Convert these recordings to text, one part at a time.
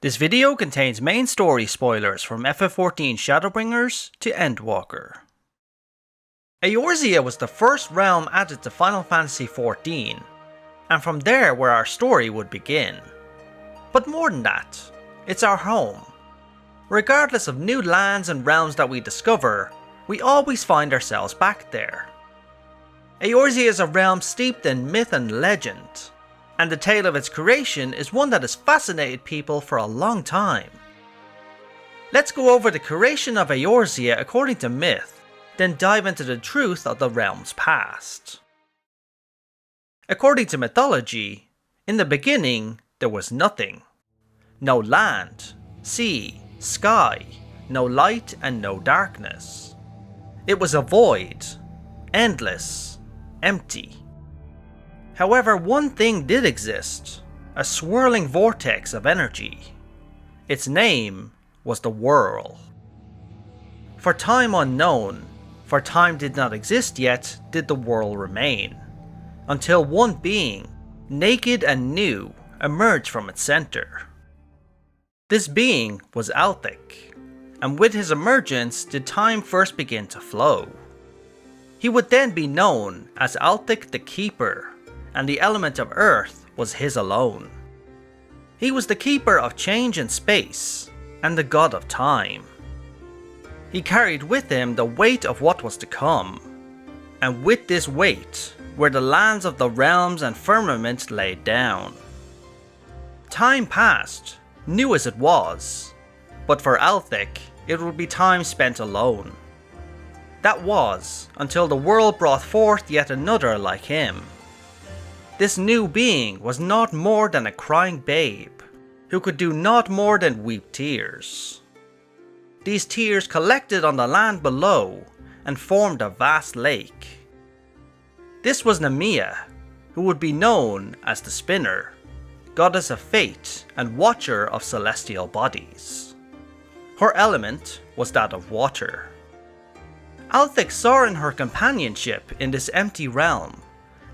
This video contains main story spoilers from FF14 Shadowbringers to Endwalker. Eorzea was the first realm added to Final Fantasy XIV, and from there where our story would begin. But more than that, it's our home. Regardless of new lands and realms that we discover, we always find ourselves back there. Eorzea is a realm steeped in myth and legend, and the tale of its creation is one that has fascinated people for a long time. Let's go over the creation of Eorzea according to myth, then dive into the truth of the realm's past. According to mythology, in the beginning there was nothing. No land, sea, sky, no light and no darkness. It was a void, endless, empty. However, one thing did exist, a swirling vortex of energy. Its name was the Whirl. For time unknown, for time did not exist yet, did the Whirl remain, until one being, naked and new, emerged from its center. This being was Althic, and with his emergence did time first begin to flow. He would then be known as Althic the Keeper, and the element of earth was his alone. He was the keeper of change and space, and the god of time. He carried with him the weight of what was to come, and with this weight were the lands of the realms and firmament laid down. Time passed, new as it was, but for Althic it would be time spent alone. That was, until the world brought forth yet another like him. This new being was naught more than a crying babe, who could do naught more than weep tears. These tears collected on the land below, and formed a vast lake. This was Nemia, who would be known as the Spinner, goddess of fate and watcher of celestial bodies. Her element was that of water. Althic saw in her companionship in this empty realm,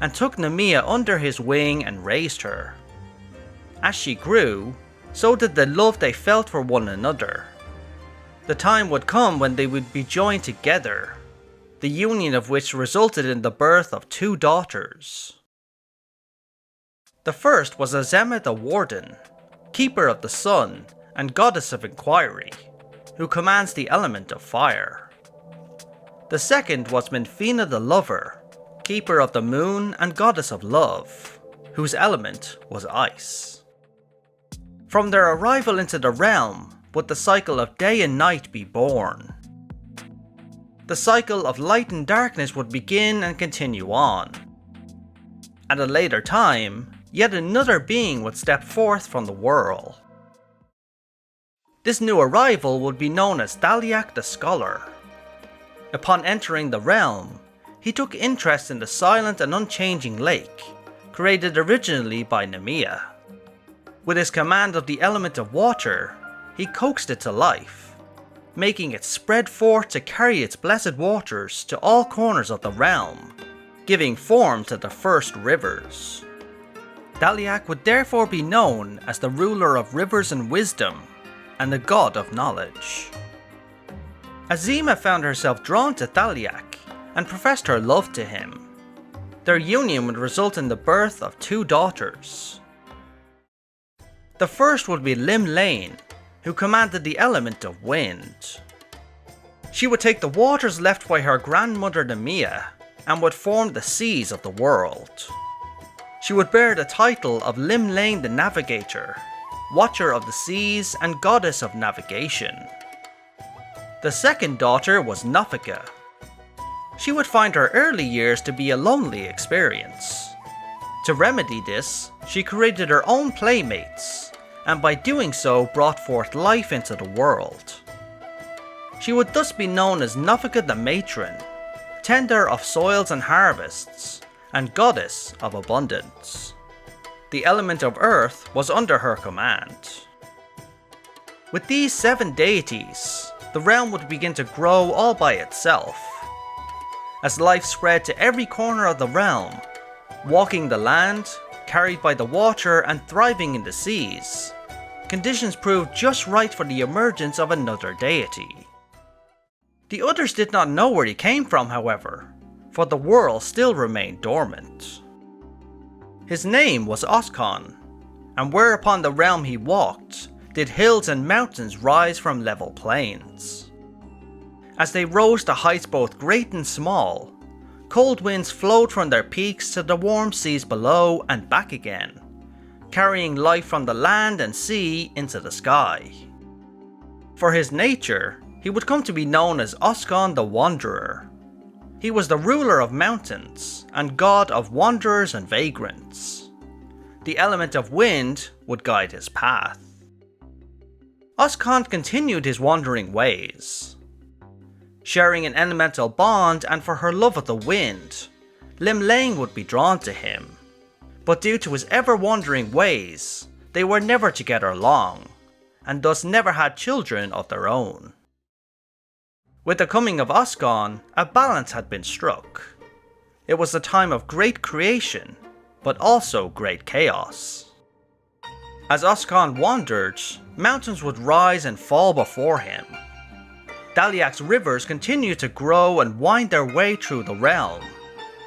and took Nemia under his wing and raised her. As she grew, so did the love they felt for one another. The time would come when they would be joined together, the union of which resulted in the birth of two daughters. The first was Azema the Warden, keeper of the sun and goddess of inquiry, who commands the element of fire. The second was Minfina the Lover, keeper of the moon and goddess of love, whose element was ice. From their arrival into the realm would the cycle of day and night be born. The cycle of light and darkness would begin and continue on. At a later time, yet another being would step forth from the Whirl. This new arrival would be known as Thaliak the Scholar. Upon entering the realm, he took interest in the silent and unchanging lake, created originally by Nemia. With his command of the element of water, he coaxed it to life, making it spread forth to carry its blessed waters to all corners of the realm, giving form to the first rivers. Thaliak would therefore be known as the ruler of rivers and wisdom, and the god of knowledge. Azema found herself drawn to Thaliak, and professed her love to him. Their union would result in the birth of two daughters. The first would be Limion, who commanded the element of wind. She would take the waters left by her grandmother Nemia, and would form the seas of the world. She would bear the title of Limion the Navigator, watcher of the seas and goddess of navigation. The second daughter was Nafika. She would find her early years to be a lonely experience. To remedy this, she created her own playmates, and by doing so brought forth life into the world. She would thus be known as Nafika the Matron, tender of soils and harvests, and goddess of abundance. The element of earth was under her command. With these 7 deities, the realm would begin to grow all by itself. As life spread to every corner of the realm, walking the land, carried by the water and thriving in the seas, conditions proved just right for the emergence of another deity. The others did not know where he came from, however, for the world still remained dormant. His name was Oskon, and where upon the realm he walked, did hills and mountains rise from level plains. As they rose to heights both great and small, cold winds flowed from their peaks to the warm seas below and back again, carrying life from the land and sea into the sky. For his nature, he would come to be known as Oskon the Wanderer. He was the ruler of mountains and god of wanderers and vagrants. The element of wind would guide his path. Oskon continued his wandering ways. Sharing an elemental bond and for her love of the wind, Limion would be drawn to him. But due to his ever-wandering ways, they were never together long, and thus never had children of their own. With the coming of Oskon, a balance had been struck. It was a time of great creation, but also great chaos. As Oskon wandered, mountains would rise and fall before him. Daliak's rivers continued to grow and wind their way through the realm,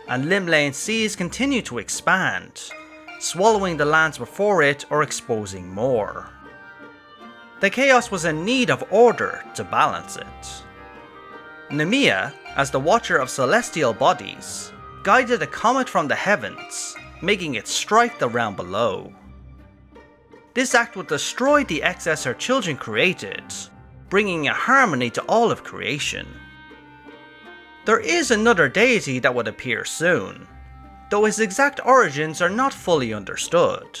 and Limion's seas continued to expand, swallowing the lands before it or exposing more. The chaos was in need of order to balance it. Nemea, as the watcher of celestial bodies, guided a comet from the heavens, making it strike the realm below. This act would destroy the excess her children created, bringing a harmony to all of creation. There is another deity that would appear soon, though his exact origins are not fully understood.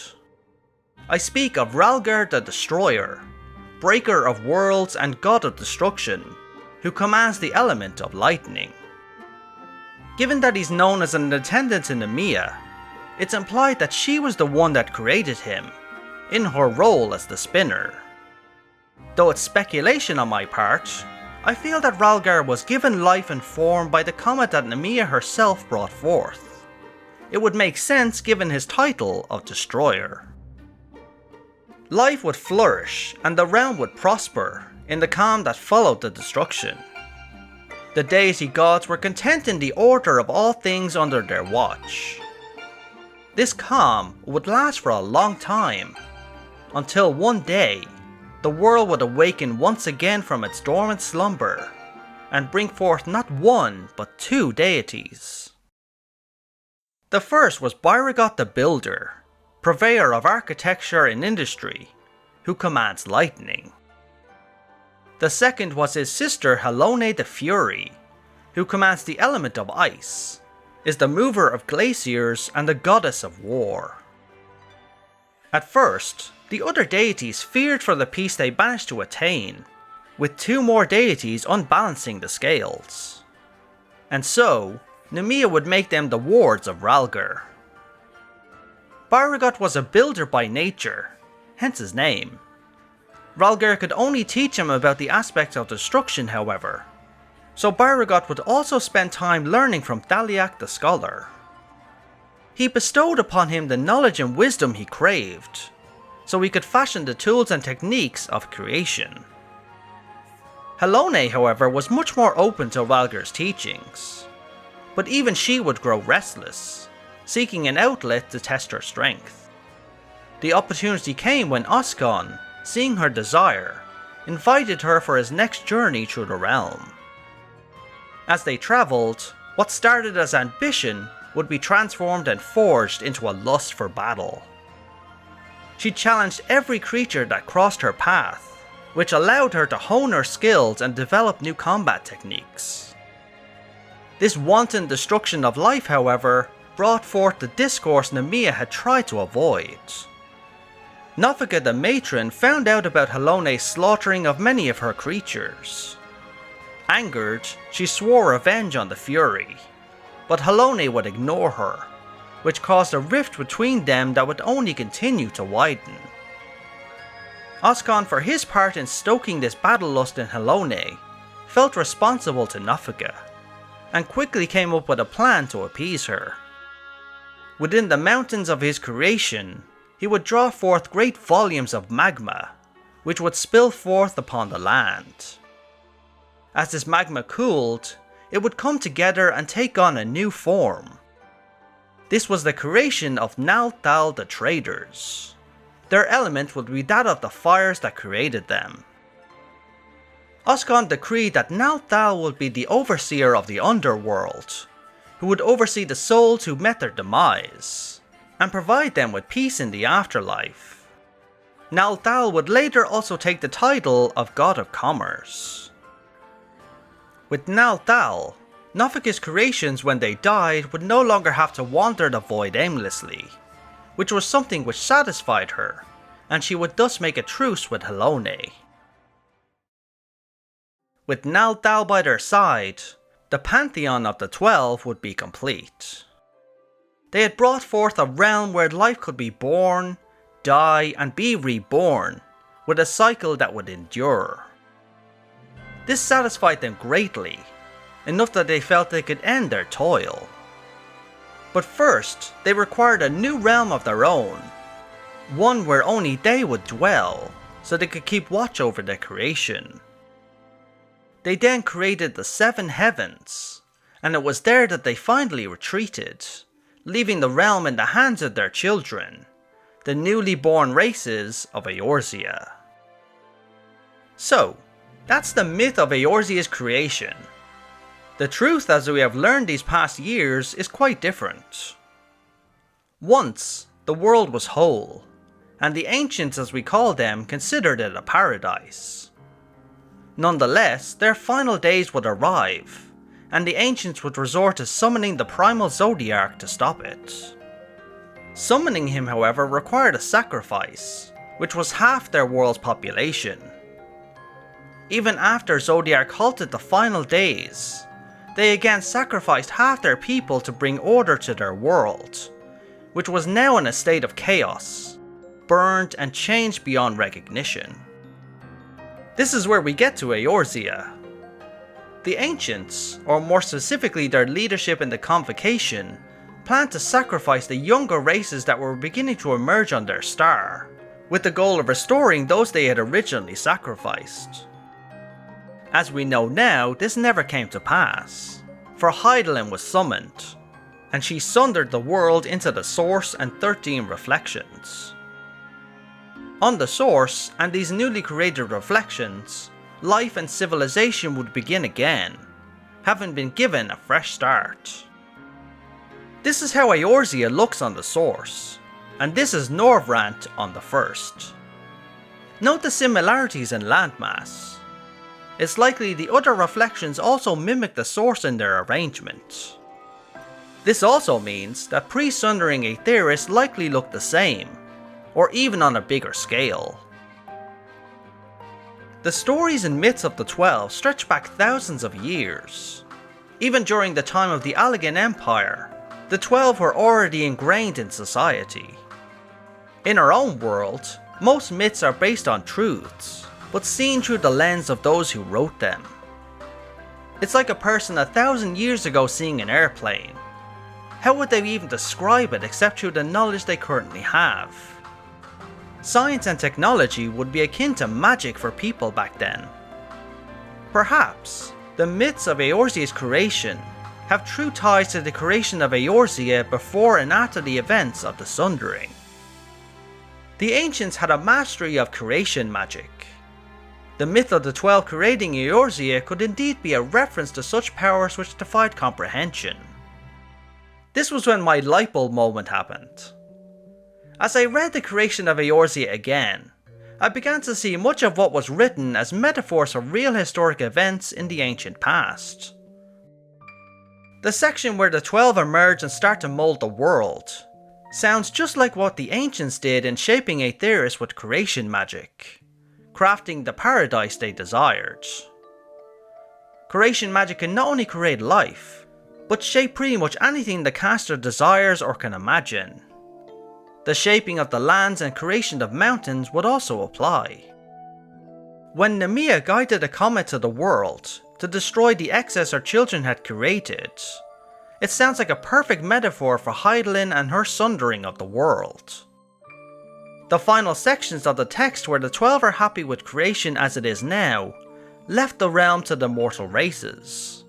I speak of Rhalgr the Destroyer, breaker of worlds and god of destruction, who commands the element of lightning. Given that he's known as an attendant to Nemea, it's implied that she was the one that created him, in her role as the spinner. Though it's speculation on my part, I feel that Rhalgr was given life and form by the comet that Nemea herself brought forth. It would make sense given his title of Destroyer. Life would flourish and the realm would prosper in the calm that followed the destruction. The deity gods were content in the order of all things under their watch. This calm would last for a long time, until one day, the world would awaken once again from its dormant slumber, and bring forth not one but two deities. The first was Byrrhagot the Builder, purveyor of architecture and industry, who commands lightning. The second was his sister Halone the Fury, who commands the element of ice, is the mover of glaciers and the goddess of war. At first, the other deities feared for the peace they managed to attain, with two more deities unbalancing the scales. And so, Nemea would make them the wards of Rhalgr. Byrrhagot was a builder by nature, hence his name. Rhalgr could only teach him about the aspects of destruction, however, so Byrrhagot would also spend time learning from Daliak the Scholar. He bestowed upon him the knowledge and wisdom he craved, so he could fashion the tools and techniques of creation. Halone, however, was much more open to Rhalgr's teachings, but even she would grow restless, seeking an outlet to test her strength. The opportunity came when Oskon, seeing her desire, invited her for his next journey through the realm. As they travelled, what started as ambition would be transformed and forged into a lust for battle. She challenged every creature that crossed her path, which allowed her to hone her skills and develop new combat techniques. This wanton destruction of life, however, brought forth the discourse Nemea had tried to avoid. Nofika the matron found out about Halone's slaughtering of many of her creatures. Angered, she swore revenge on the Fury, but Halone would ignore her, which caused a rift between them that would only continue to widen. Oskon, for his part in stoking this battle lust in Halone, felt responsible to Nofika, and quickly came up with a plan to appease her. Within the mountains of his creation, he would draw forth great volumes of magma, which would spill forth upon the land. As this magma cooled, it would come together and take on a new form. This was the creation of nald'thal the traders. Their element would be that of the fires that created them. Oscan decreed that nald'thal would be the overseer of the underworld, who would oversee the souls who met their demise, and provide them with peace in the afterlife. Nald'thal would later also take the title of God of Commerce. With nald'thal, Nofika's creations when they died would no longer have to wander the void aimlessly, which was something which satisfied her, and she would thus make a truce with Halone. With nald'thal by their side, the pantheon of the 12 would be complete. They had brought forth a realm where life could be born, die, and be reborn, with a cycle that would endure. This satisfied them greatly, enough that they felt they could end their toil. But first, they required a new realm of their own, one where only they would dwell, so they could keep watch over their creation. They then created the 7 heavens, and it was there that they finally retreated, leaving the realm in the hands of their children, the newly born races of Eorzea. So, that's the myth of Eorzea's creation. The truth, as we have learned these past years, is quite different. Once, the world was whole, and the ancients, as we call them, considered it a paradise. Nonetheless, their final days would arrive, and the ancients would resort to summoning the primal zodiac to stop it. Summoning him, however, required a sacrifice, which was half their world's population. Even after Zodiac halted the final days, they again sacrificed half their people to bring order to their world, which was now in a state of chaos, burned and changed beyond recognition. This is where we get to Eorzea. The ancients, or more specifically their leadership in the Convocation, planned to sacrifice the younger races that were beginning to emerge on their star, with the goal of restoring those they had originally sacrificed. As we know now, this never came to pass, for Hydaelyn was summoned, and she sundered the world into the Source and 13 reflections. On the Source and these newly created reflections, life and civilization would begin again, having been given a fresh start. This is how Eorzea looks on the Source, and this is Norvrant on the First. Note the similarities in landmass. It's likely the other reflections also mimic the Source in their arrangement. This also means that pre-sundering Aetheris likely looked the same, or even on a bigger scale. The stories and myths of the 12 stretch back thousands of years. Even during the time of the Allegan Empire, the 12 were already ingrained in society. In our own world, most myths are based on truths, but seen through the lens of those who wrote them. It's like a person 1,000 years ago seeing an airplane. How would they even describe it except through the knowledge they currently have? Science and technology would be akin to magic for people back then. Perhaps, the myths of Eorzea's creation have true ties to the creation of Eorzea before and after the events of the Sundering. The ancients had a mastery of creation magic. The myth of the 12 creating Eorzea could indeed be a reference to such powers which defied comprehension. This was when my lightbulb moment happened. As I read the creation of Eorzea again, I began to see much of what was written as metaphors for real historic events in the ancient past. The section where the 12 emerge and start to mold the world sounds just like what the ancients did in shaping Aetheris with creation magic, crafting the paradise they desired. Creation magic can not only create life, but shape pretty much anything the caster desires or can imagine. The shaping of the lands and creation of mountains would also apply. When Nemea guided a comet to the world to destroy the excess her children had created, it sounds like a perfect metaphor for Hydaelyn and her sundering of the world. The final sections of the text where the 12 are happy with creation as it is now, left the realm to the mortal races.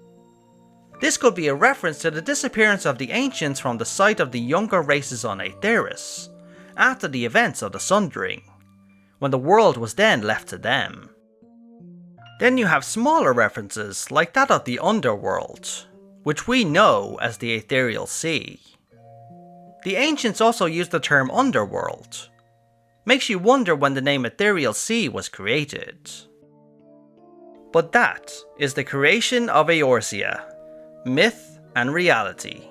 This could be a reference to the disappearance of the ancients from the sight of the younger races on Aetheris, after the events of the Sundering, when the world was then left to them. Then you have smaller references like that of the Underworld, which we know as the Ethereal Sea. The ancients also used the term Underworld. Makes you wonder when the name Ethereal Sea was created. But that is the creation of Eorzea, myth and reality.